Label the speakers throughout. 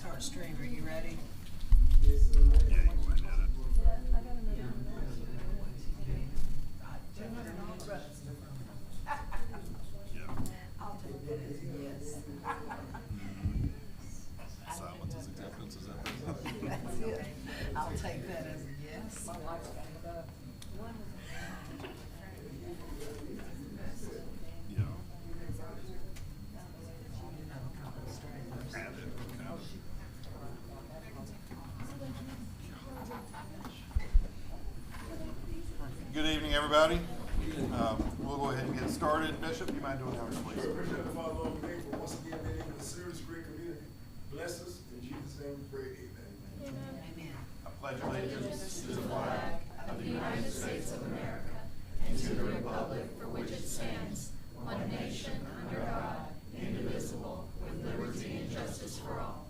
Speaker 1: start stream. Are you ready?
Speaker 2: Yeah, you went at it. Yeah.
Speaker 1: I'll take that as a yes.
Speaker 2: Silence is acceptance, is that?
Speaker 1: That's it. I'll take that as a yes. My wife's got it up.
Speaker 2: Yeah.
Speaker 1: Add
Speaker 2: Add it, okay. Good evening, everybody. We'll go ahead and get started. Bishop, you mind doing the honors, please?
Speaker 3: Appreciate the Father, Lord, we thank you for once again being able to serve this great community. Bless us. In Jesus' name we pray. Amen.
Speaker 1: Amen.
Speaker 2: I pledge allegiance
Speaker 4: to the flag of the United States of America and to the republic for which it stands, one nation, under God, indivisible, with liberty and justice for all.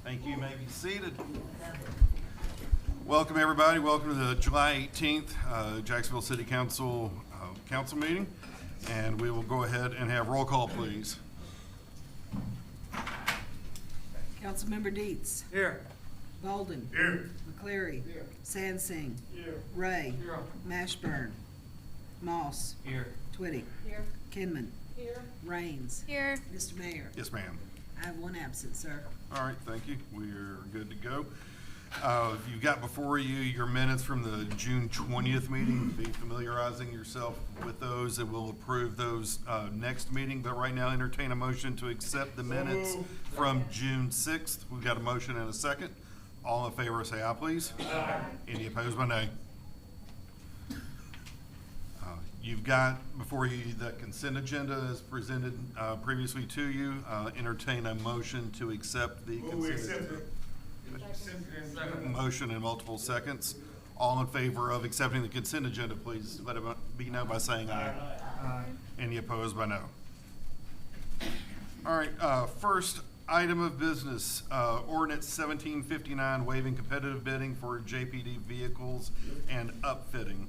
Speaker 2: Thank you. You may be seated. Welcome, everybody. Welcome to the July 18th Jacksonville City Council council meeting. And we will go ahead and have roll call, please.
Speaker 1: Councilmember Dietz.
Speaker 3: Here.
Speaker 1: Bolden.
Speaker 3: Here.
Speaker 1: McCleary.
Speaker 3: Here.
Speaker 1: Sansing.
Speaker 3: Here.
Speaker 1: Ray.
Speaker 3: Here.
Speaker 1: Mashburn. Moss.
Speaker 3: Here.
Speaker 1: Twitty.
Speaker 4: Here.
Speaker 1: Kinman.
Speaker 4: Here.
Speaker 1: Raines.
Speaker 4: Here.
Speaker 1: Mr. Mayor.
Speaker 2: Yes, ma'am.
Speaker 1: I have one absent, sir.
Speaker 2: All right, thank you. We're good to go. You've got before you your minutes from the June 20th meeting. Be familiarizing yourself with those, and we'll approve those next meeting. But right now, entertain a motion to accept the minutes from June 6th. We've got a motion and a second. All in favor, say aye, please. Aye. Any opposed by nay? You've got before you the consent agenda as presented previously to you. Entertain a motion to accept the consent agenda. Motion in multiple seconds. All in favor of accepting the consent agenda, please let it be known by saying aye. Aye. Any opposed by no? All right, first item of business, ordinance 1759, waiving competitive bidding for JPD vehicles and upfitting.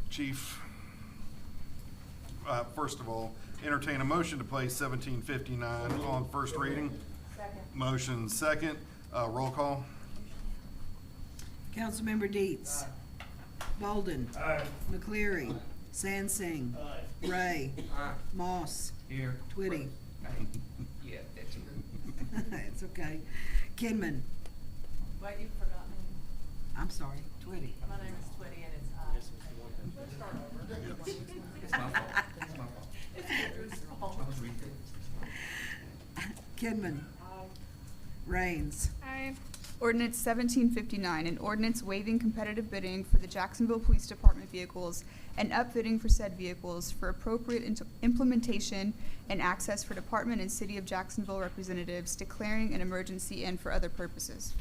Speaker 2: Chief, first of all, entertain a motion to place 1759 on first reading.
Speaker 4: Second.
Speaker 2: Motion second. Roll call.
Speaker 1: Councilmember Dietz. Bolden.
Speaker 3: Aye.
Speaker 1: McCleary. Sansing. Ray. Moss.
Speaker 3: Here.
Speaker 1: Twitty.
Speaker 3: Yeah, that's here.
Speaker 1: It's okay. Kinman.
Speaker 4: What, you forgot me?
Speaker 1: I'm sorry, Twitty.
Speaker 4: My name is Twitty and it's Let's start over.
Speaker 3: It's my fault. It's my fault.
Speaker 4: It's Andrew's fault.
Speaker 1: Kinman. Raines.
Speaker 4: Aye.
Speaker 5: Ordinance 1759, an ordinance waiving competitive bidding for the Jacksonville Police Department vehicles and upfitting for said vehicles for appropriate implementation and access for department and city of Jacksonville representatives, declaring an emergency and for other purposes.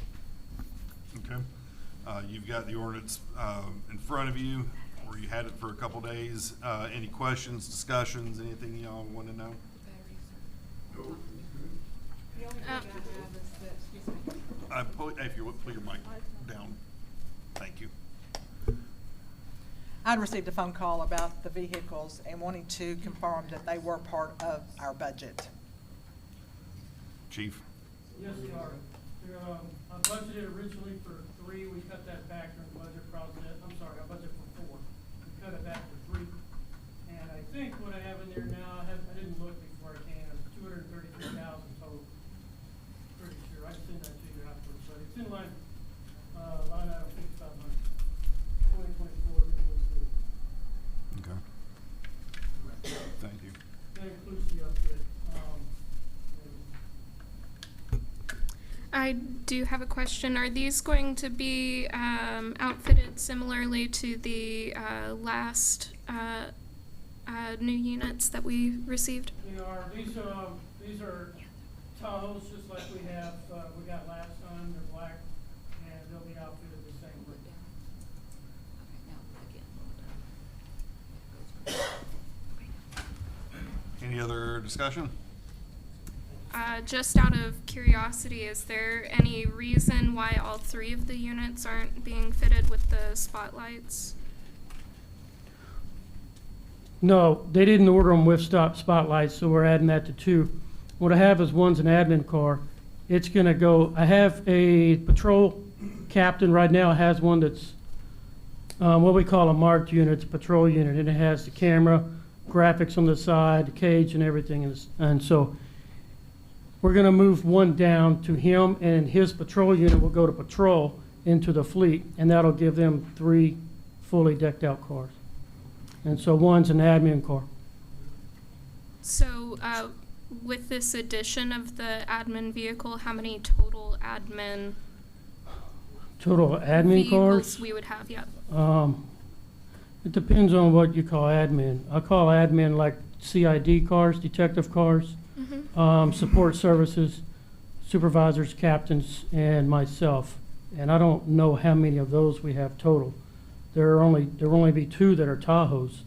Speaker 2: Okay. You've got the ordinance in front of you, or you had it for a couple days. Any questions, discussions, anything y'all want to know?
Speaker 4: The only thing I have is that, excuse me.
Speaker 2: If you would, put your mic down. Thank you.
Speaker 6: I'd received a phone call about the vehicles and wanting to confirm that they were part of our budget.
Speaker 2: Chief?
Speaker 7: Yes, they are. I budgeted originally for 3, we cut that back during the budget process. I'm sorry, I budgeted for 4. We cut it back to 3. And I think what I have in there now, I didn't look before I came, it's 233,000 total. Pretty sure, I can send that to you afterwards, but it's in line item 5500, 2024 to 2022.
Speaker 2: Okay. Thank you.
Speaker 7: That includes the upfit.
Speaker 8: I do have a question. Are these going to be outfitted similarly to the last new units that we received?
Speaker 7: They are, these are Tahoes just like we got last time. They're black and they'll be outfitted the same way.
Speaker 2: Any other discussion?
Speaker 8: Just out of curiosity, is there any reason why all 3 of the units aren't being fitted with the spotlights?
Speaker 9: No, they didn't order them with spotlights, so we're adding that to 2.
Speaker 7: What I have is one's an admin car. It's gonna go, I have a patrol captain right now, has one that's what we call a marked unit, it's a patrol unit, and it has the camera, graphics on the side, the cage and everything. And so we're gonna move one down to him, and his patrol unit will go to patrol into the fleet, and that'll give them 3 fully decked out cars. And so one's an admin car.
Speaker 8: So, with this addition of the admin vehicle, how many total admin
Speaker 7: Total admin
Speaker 8: vehicles
Speaker 7: cars?
Speaker 8: we would have? Yep.
Speaker 7: It depends on what you call admin. I call admin like CID cars, detective cars, support services, supervisors, captains, and myself. And I don't know how many of those we have total. There will only be 2 that are Tahoes.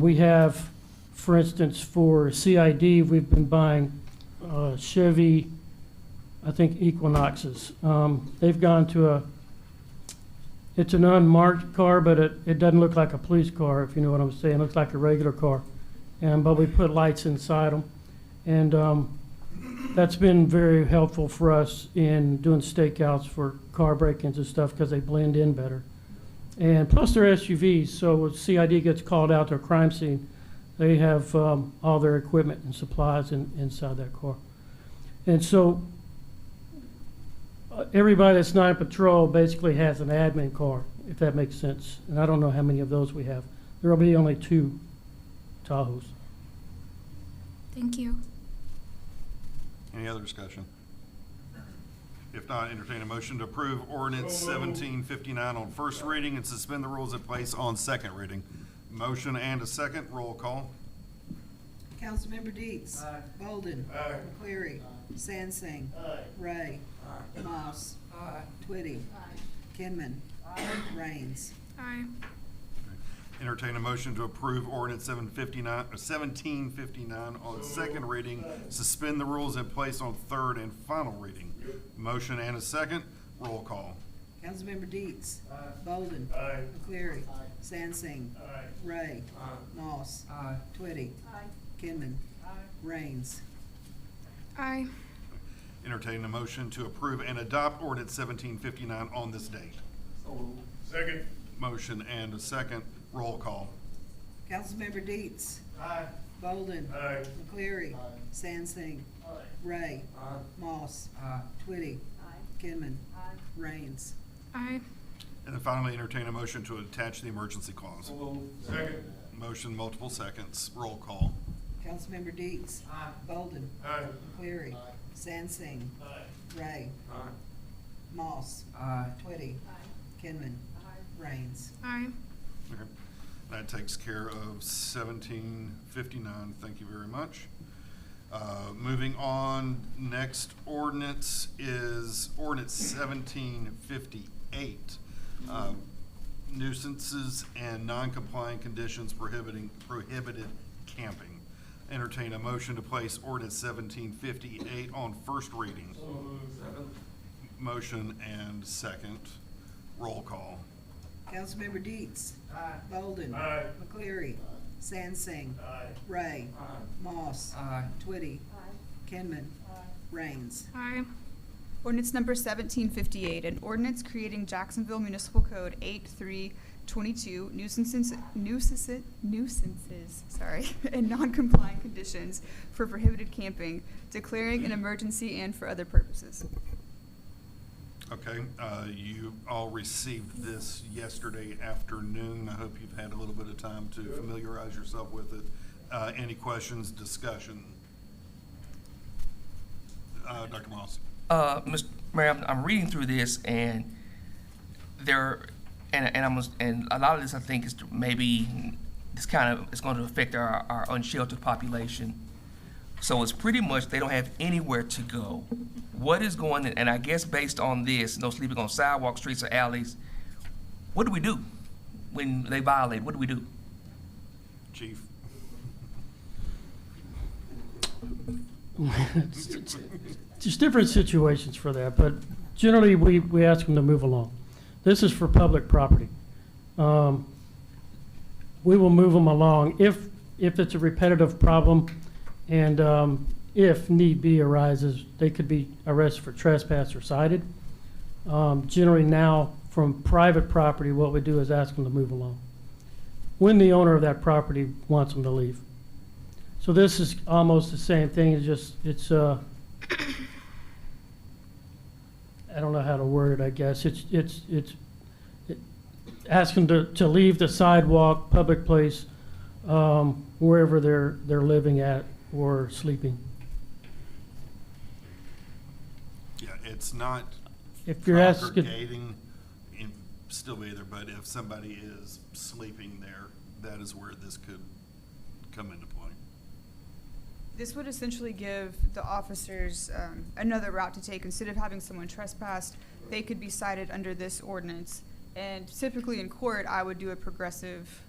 Speaker 7: We have, for instance, for CID, we've been buying Chevy, I think, Equinoxes. They've gone to it's an unmarked car, but it doesn't look like a police car, if you know what I'm saying. It looks like a regular car. But we put lights inside them. And that's been very helpful for us in doing stakeouts for car break-ins and stuff because they blend in better. And plus they're SUVs, so when CID gets called out to a crime scene, they have all their equipment and supplies inside that car. And so everybody that's not in patrol basically has an admin car, if that makes sense. And I don't know how many of those we have. There will be only 2 Tahoes.
Speaker 8: Thank you.
Speaker 2: Any other discussion? If not, entertain a motion to approve ordinance 1759 on first reading and suspend the rules in place on second reading. Motion and a second. Roll call.
Speaker 1: Councilmember Deets.
Speaker 3: Aye.
Speaker 1: Bolden.
Speaker 3: Aye.
Speaker 1: McCleary. Sansing. Ray. Moss. Twitty. Kinman. Raines.
Speaker 8: Aye.
Speaker 2: Entertain a motion to approve ordinance 1759 on second reading, suspend the rules in place on third and final reading. Motion and a second. Roll call.
Speaker 1: Councilmember Deets. Bolden.
Speaker 3: Aye.
Speaker 1: McCleary. Sansing. Ray. Moss. Twitty. Kinman. Raines.
Speaker 8: Aye.
Speaker 2: Entertain a motion to approve and adopt ordinance 1759 on this date.
Speaker 3: Second.
Speaker 2: Motion and a second. Roll call.
Speaker 1: Councilmember Deets.
Speaker 3: Aye.
Speaker 1: Bolden.
Speaker 3: Aye.
Speaker 1: McCleary. Sansing. Ray. Moss. Twitty. Kinman. Raines.
Speaker 8: Aye.
Speaker 2: And then finally, entertain a motion to attach the emergency clause.
Speaker 3: Second.
Speaker 2: Motion, multiple seconds. Roll call.
Speaker 1: Councilmember Deets. Bolden.
Speaker 3: Aye.
Speaker 1: McCleary. Sansing. Ray. Moss. Twitty. Kinman. Raines.
Speaker 8: Aye.
Speaker 2: Okay. That takes care of 1759. Thank you very much. Moving on, next ordinance is ordinance 1758. Nuisances and non-compliant conditions prohibited camping. Entertain a motion to place ordinance 1758 on first reading. Motion and second. Roll call.
Speaker 1: Councilmember Deets. Bolden.
Speaker 3: Aye.
Speaker 1: McCleary. Sansing. Ray. Moss. Twitty. Kinman. Raines.
Speaker 8: Aye.
Speaker 5: Ordinance number 1758, an ordinance creating Jacksonville Municipal Code 8322 nuisances, and non-compliant conditions for prohibited camping, declaring an emergency and for other purposes.
Speaker 2: Okay, you all received this yesterday afternoon. I hope you've had a little bit of time to familiarize yourself with it. Any questions, discussion? Dr. Moss.
Speaker 9: Mr. Mayor, I'm reading through this, and a lot of this I think is maybe it's going to affect our unsheltered population. So it's pretty much they don't have anywhere to go. What is going, and I guess based on this, no sleeping on sidewalks, streets, or alleys, what do we do when they violate? What do we do?
Speaker 2: Chief.
Speaker 7: There's different situations for that, but generally we ask them to move along. This is for public property. We will move them along if it's a repetitive problem and
Speaker 10: if need be arises, they could be arrested for trespass or cited. Generally now, from private property, what we do is ask them to move along when the owner of that property wants them to leave. So this is almost the same thing. It's I don't know how to word it. I guess it's ask them to leave the sidewalk, public place, wherever they're living at or sleeping.
Speaker 2: Yeah, it's not
Speaker 10: If you're asking,
Speaker 2: congregating in still be there, but if somebody is sleeping there, that is where this could come into play.
Speaker 5: This would essentially give the officers another route to take. Instead of having someone trespassed, they could be cited under this ordinance. And typically in court, I would do a progressive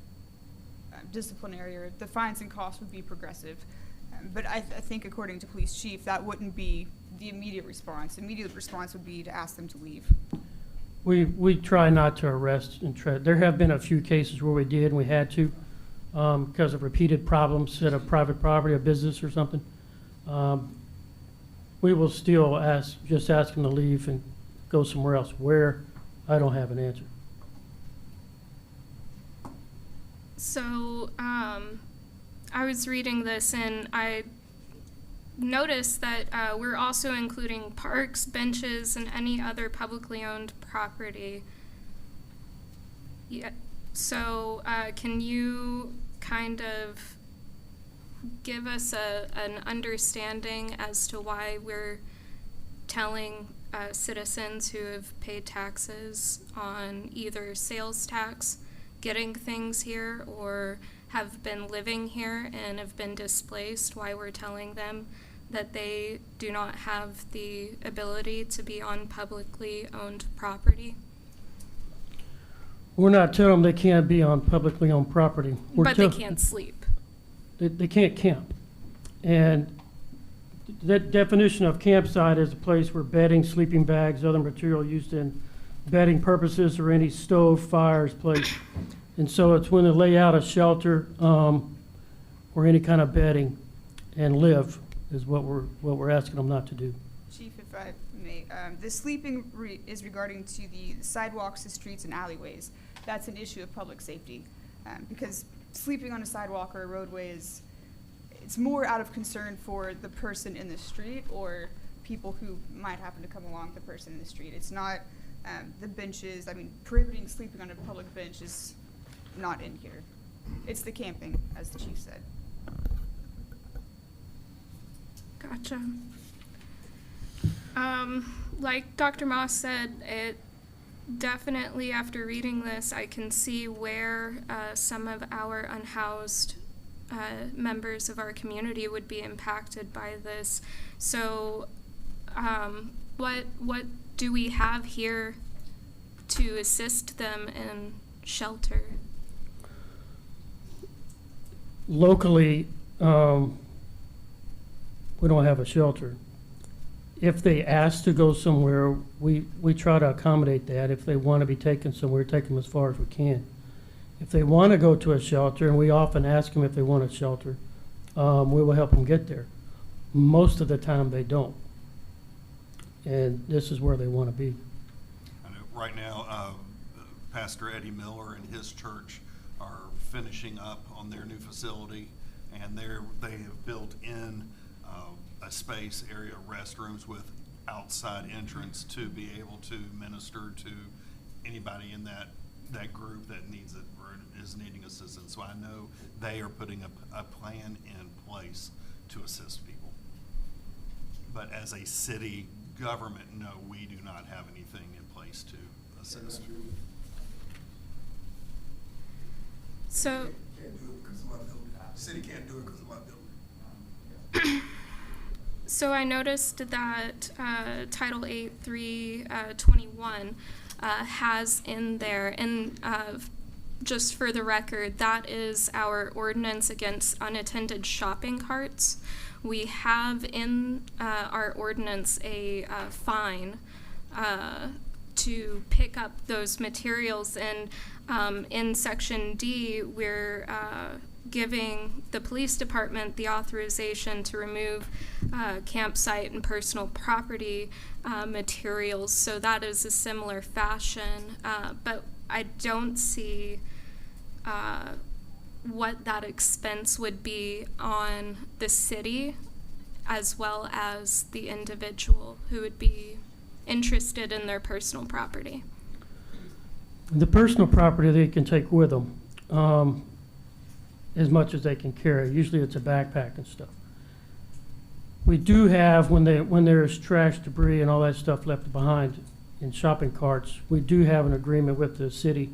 Speaker 5: disciplinary, or the fines and costs would be progressive. But I think according to police chief, that wouldn't be the immediate response. Immediate response would be to ask them to leave.
Speaker 10: we try not to arrest and there have been a few cases where we did and we had to because of repeated problems at a private property, a business or something. We will still just ask them to leave and go somewhere else. Where, I don't have an answer.
Speaker 8: So, I was reading this and I noticed that we're also including parks, benches, and any other publicly owned property. Yeah. So, can you kind of give us an understanding as to why we're telling citizens who have paid taxes on either sales tax, getting things here, or have been living here and have been displaced, why we're telling them that they do not have the ability to be on publicly owned property?
Speaker 10: We're not telling them they can't be on publicly owned property.
Speaker 8: But they can't sleep.
Speaker 10: They can't camp. And that definition of campsite is a place where bedding, sleeping bags, other material used in bedding purposes, or any stove, fires placed. And so it's when they lay out a shelter or any kind of bedding and live is what we're asking them not to do.
Speaker 5: Chief, if I may, the sleeping is regarding to the sidewalks, the streets, and alleyways. That's an issue of public safety, because sleeping on a sidewalk or a roadway it's more out of concern for the person in the street or people who might happen to come along with the person in the street. It's not the benches. I mean, prohibiting sleeping on a public bench is not in here. It's the camping, as the chief said.
Speaker 8: Gotcha. Like Dr. Moss said, it definitely, after reading this, I can see where some of our unhoused members of our community would be impacted by this. So, what do we have here to assist them in shelter?
Speaker 10: Locally, we don't have a shelter. If they ask to go somewhere, we try to accommodate that. If they want to be taken somewhere, take them as far as we can. If they want to go to a shelter, and we often ask them if they want a shelter, we will help them get there. Most of the time they don't. And this is where they want to be.
Speaker 2: I know right now, Pastor Eddie Miller and his church are finishing up on their new facility, and they have built in a space area, restrooms with outside entrance to be able to minister to anybody in that group that needs it or is needing assistance. So I know they are putting a plan in place to assist people. But as a city government, no, we do not have anything in place to assist.
Speaker 8: So,
Speaker 3: Can't do it because of my building. The city can't do it because of my building.
Speaker 8: so I noticed that Title 8.3.21 has in there, and just for the record, that is our ordinance against unattended shopping carts. We have in our ordinance a fine to pick up those materials, and in Section D, we're giving the police department the authorization to remove campsite and personal property materials, so that is a similar fashion, but I don't see what that expense would be on the city as well as the individual who would be interested in their personal property.
Speaker 10: The personal property they can take with them, as much as they can carry. Usually it's a backpack and stuff. We do have, when there's trash, debris, and all that stuff left behind in shopping carts, we do have an agreement with the city.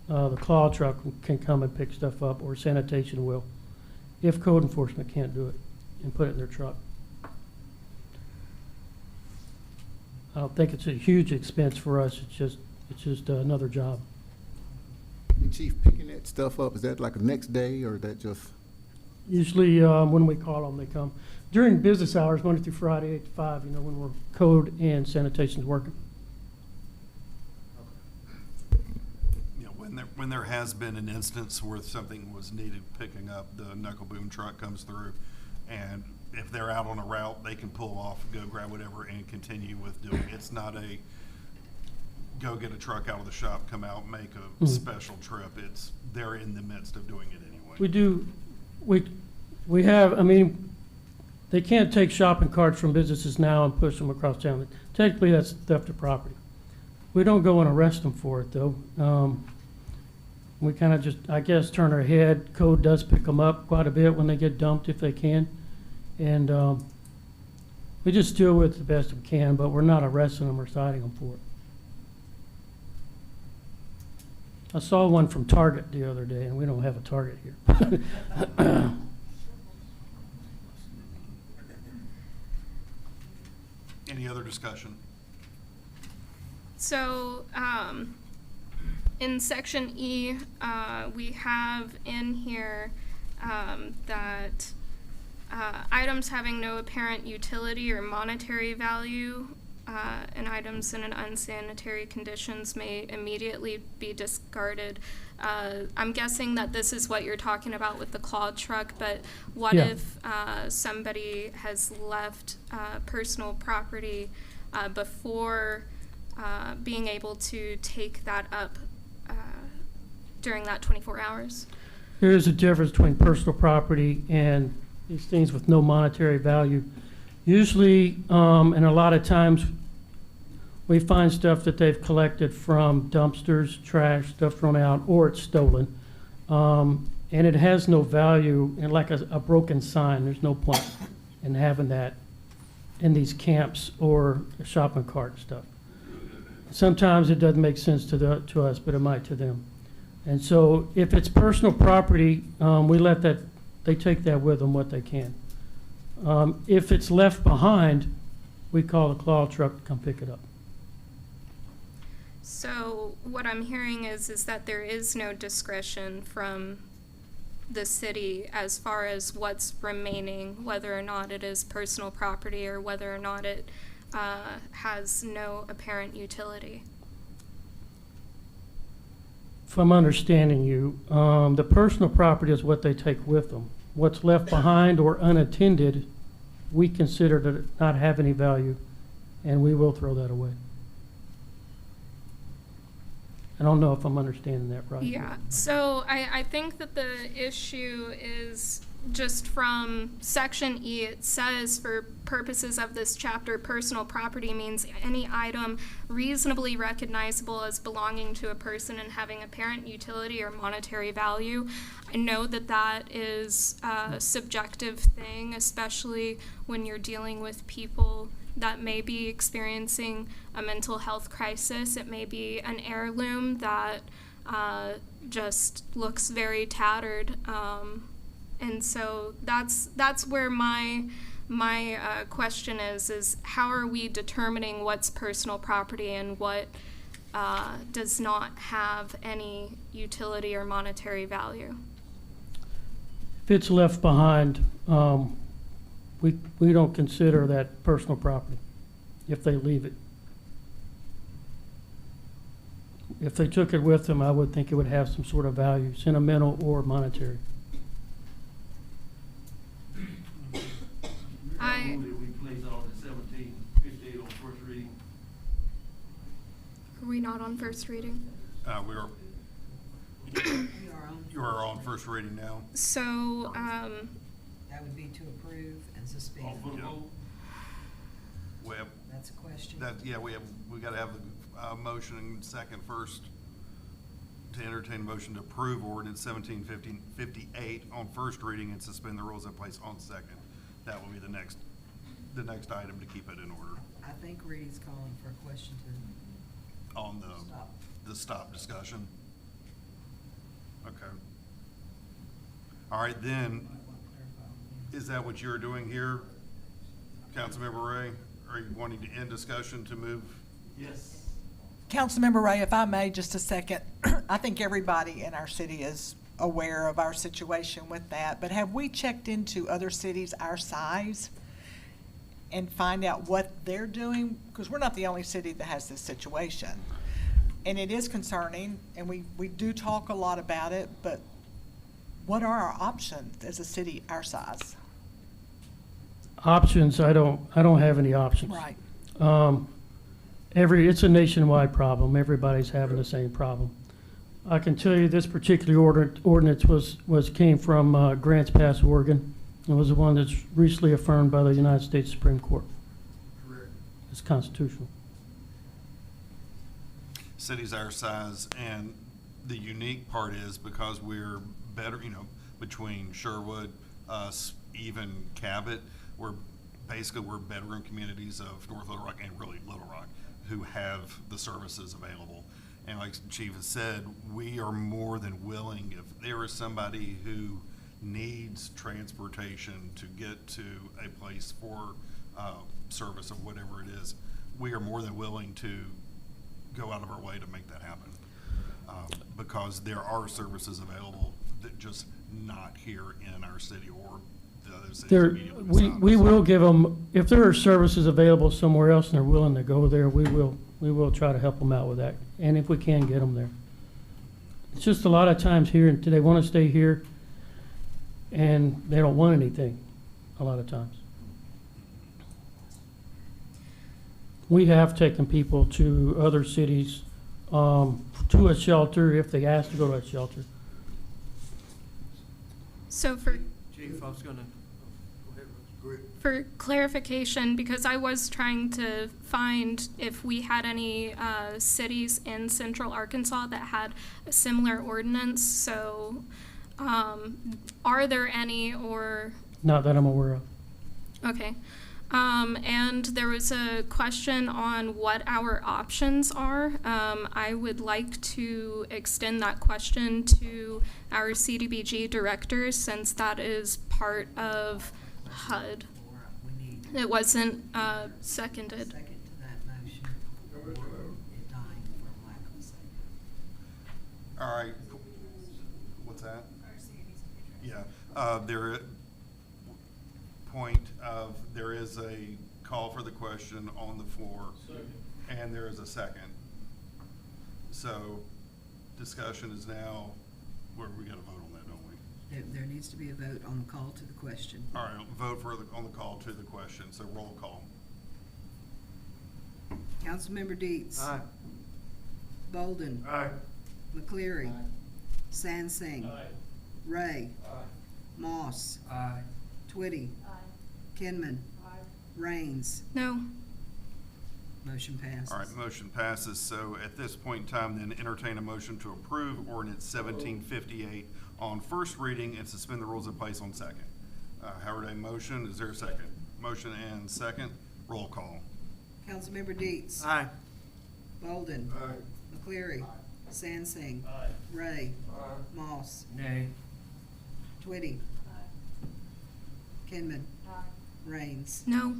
Speaker 10: The claw truck can come and pick stuff up, or sanitation will, if code enforcement can't do it, and put it in their truck. I don't think it's a huge expense for us. It's just another job.
Speaker 11: The chief picking that stuff up, is that like the next day, or is that just?
Speaker 10: Usually, when we call them, they come. During business hours, Monday through Friday, 8 to 5, when we're code and sanitation's working.
Speaker 2: When there has been an instance where something was needed picking up, the knuckle boom truck comes through, and if they're out on a route, they can pull off, go grab whatever, and continue with doing it. It's not a go get a truck out of the shop, come out, make a special trip. They're in the midst of doing it anyway. We have, they can't take shopping carts from businesses now and push them across town. Technically, that's theft of property. We don't go and arrest them for it, though. We kind of just, I guess, turn our head. Code does pick them up quite a bit when they get dumped, if they can. And we just deal with it the best we can, but we're not arresting them or citing them for it. I saw one from Target the other day, and we don't have a Target here. Any other discussion?
Speaker 8: So, in section E, we have in here that items having no apparent utility or monetary value and items in an unsanitary conditions may immediately be discarded. I'm guessing that this is what you're talking about with the claw truck, but what if somebody has left personal property before being able to take that up during that 24 hours?
Speaker 10: There's a difference between personal property and these things with no monetary value. Usually, and a lot of times, we find stuff that they've collected from dumpsters, trash, stuff thrown out, or it's stolen. And it has no value, and like a broken sign, there's no point in having that in these camps or a shopping cart stuff. Sometimes it doesn't make sense to us, but it might to them. And so if it's personal property, we let that, they take that with them what they can. If it's left behind, we call the claw truck to come pick it up.
Speaker 8: So what I'm hearing is that there is no discretion from the city as far as what's remaining, whether or not it is personal property or whether or not it has no apparent utility.
Speaker 10: If I'm understanding you, the personal property is what they take with them. What's left behind or unattended, we consider to not have any value, and we will throw that away. I don't know if I'm understanding that right.
Speaker 8: Yeah, so I think that the issue is just from section E. It says, for purposes of this chapter, personal property means any item reasonably recognizable as belonging to a person and having apparent utility or monetary value. I know that that is a subjective thing, especially when you're dealing with people that may be experiencing a mental health crisis. It may be an heirloom that just looks very tattered. And so that's where my question is how are we determining what's personal property and what does not have any utility or monetary value?
Speaker 10: If it's left behind, we don't consider that personal property if they leave it. If they took it with them, I would think it would have some sort of value, sentimental or monetary.
Speaker 8: not on first reading?
Speaker 2: We are,
Speaker 1: You are on.
Speaker 2: you are on first reading now.
Speaker 8: So,
Speaker 1: That would be to approve and suspend.
Speaker 2: Yeah. We have,
Speaker 1: That's a question.
Speaker 2: we gotta have the, motion and second first to entertain a motion to approve ordinance 1758 on first reading and suspend the rules in place on second. That will be the next item to keep it in order
Speaker 1: I think Reedy's calling for a question to
Speaker 2: on
Speaker 1: stop.
Speaker 2: the stop discussion. Okay. All right, then, is that what you're doing here, Councilmember Ray? Are you wanting to end discussion to move?
Speaker 6: Yes. Councilmember Ray, if I may, just a second. I think everybody in our city is aware of our situation with that, but have we checked into other cities our size and find out what they're doing? Because we're not the only city that has this situation. And it is concerning, and we do talk a lot about it, but what are our options as a city our size?
Speaker 10: Options, I don't have any options.
Speaker 6: Right.
Speaker 10: It's a nationwide problem. Everybody's having the same problem. I can tell you this particular ordinance came from Grants Pass, Oregon. It was the one that's recently affirmed by the United States Supreme Court.
Speaker 3: Correct.
Speaker 10: It's constitutional.
Speaker 2: Cities our size, and the unique part is because we're better, between Sherwood, us, even Cabot, we're bedroom communities of North Little Rock and really Little Rock who have the services available. And like Chief has said, we are more than willing, if there is somebody who needs transportation to get to a place for service of whatever it is, we are more than willing to go out of our way to make that happen. Because there are services available that just not here in our city or the other cities immediately beside
Speaker 10: We
Speaker 2: us.
Speaker 10: will give them, if there are services available somewhere else and they're willing to go there, we will try to help them out with that. And if we can, get them there. It's just a lot of times here, and they want to stay here, and they don't want anything a lot of times. We have taken people to other cities, to a shelter if they ask to go to a shelter.
Speaker 8: so for
Speaker 12: Chief, I was gonna, go ahead, Rose.
Speaker 8: For clarification, because I was trying to find if we had any cities in central Arkansas that had a similar ordinance, so are there any or?
Speaker 10: Not that I'm aware of.
Speaker 8: Okay. And there was a question on what our options are. I would like to extend that question to our CDBG director since that is part of HUD.
Speaker 1: We need
Speaker 8: It wasn't seconded.
Speaker 1: second to that motion, or it dying from lack of a second.
Speaker 2: All right. What's that? Yeah, there is a call for the question on the floor. And there is a second. So discussion is now, where we gotta vote on that, don't we?
Speaker 1: There needs to be a vote on the call to the question.
Speaker 2: All right, vote on the call to the question, so roll call.
Speaker 1: Councilmember Deets.
Speaker 12: Aye.
Speaker 1: Bolden.
Speaker 3: Aye.
Speaker 1: McCleary. Sansing. Ray. Moss.
Speaker 12: Aye.
Speaker 1: Twitty. Kinman. Raines.
Speaker 8: No.
Speaker 1: Motion passes.
Speaker 2: All right, motion passes. So at this point in time, then entertain a motion to approve ordinance 1758 on first reading and suspend the rules in place on second. Howard, a motion, is there a second? Motion and second, roll call.
Speaker 1: Councilmember Deets.
Speaker 12: Aye.
Speaker 1: Bolden.
Speaker 3: Aye.
Speaker 1: McCleary. Sansing. Ray. Moss.
Speaker 12: Nay.
Speaker 1: Twitty. Kinman. Raines.
Speaker 8: No.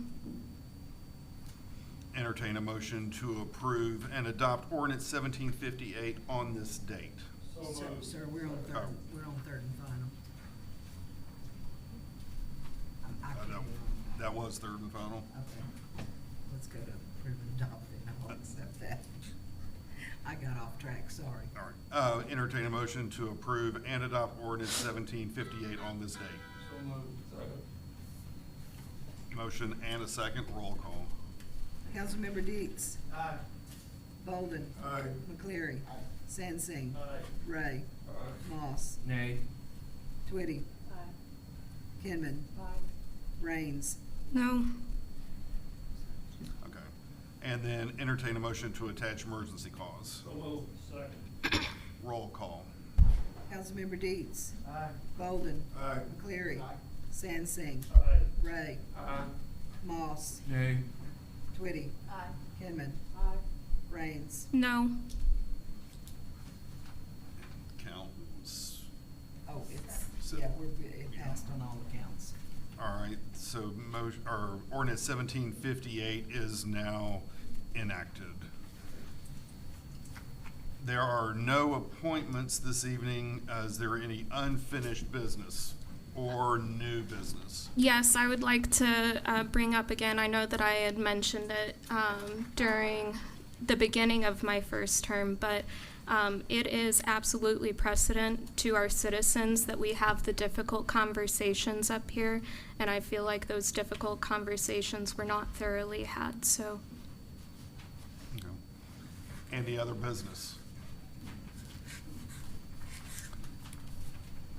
Speaker 2: Entertain a motion to approve and adopt ordinance 1758 on this date.
Speaker 1: Sir, we're on third, we're on third and final. I can't do it.
Speaker 2: That was third and final.
Speaker 1: Okay, let's go to approve and adopt it, I'll accept that. I got off track, sorry.
Speaker 2: All right, entertain a motion to approve and adopt ordinance 1758 on this date.
Speaker 12: So moved.
Speaker 2: Motion and a second, roll call.
Speaker 1: Councilmember Deets.
Speaker 12: Aye.
Speaker 1: Bolden.
Speaker 3: Aye.
Speaker 1: McCleary. Sansing.
Speaker 12: Aye.
Speaker 1: Ray. Moss.
Speaker 12: Nay.
Speaker 1: Twitty. Kinman. Raines.
Speaker 8: No.
Speaker 2: Okay. And then entertain a motion to attach emergency clause.
Speaker 12: So moved. Second.
Speaker 2: Roll call.
Speaker 1: Councilmember Deeds.
Speaker 12: Aye.
Speaker 1: Bolden.
Speaker 3: Aye.
Speaker 1: McCleary. Sansing.
Speaker 12: Aye.
Speaker 1: Ray.
Speaker 12: Aye.
Speaker 1: Moss.
Speaker 12: Nay.
Speaker 1: Twitty. Kinman. Raines.
Speaker 8: No.
Speaker 2: Counts.
Speaker 1: Oh, yeah, it passed on all accounts.
Speaker 2: All right, so ordinance 1758 is now enacted. There are no appointments this evening. Is there any unfinished business or new business?
Speaker 8: Yes, I would like to bring up again, I know that I had mentioned it during the beginning of my first term, but it is absolutely precedent to our citizens that we have the difficult conversations up here, and I feel like those difficult conversations were not thoroughly had, so.
Speaker 2: Okay. Any other business?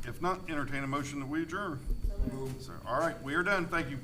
Speaker 2: If not, entertain a motion that we adjourn. So, all right, we are done. Thank you.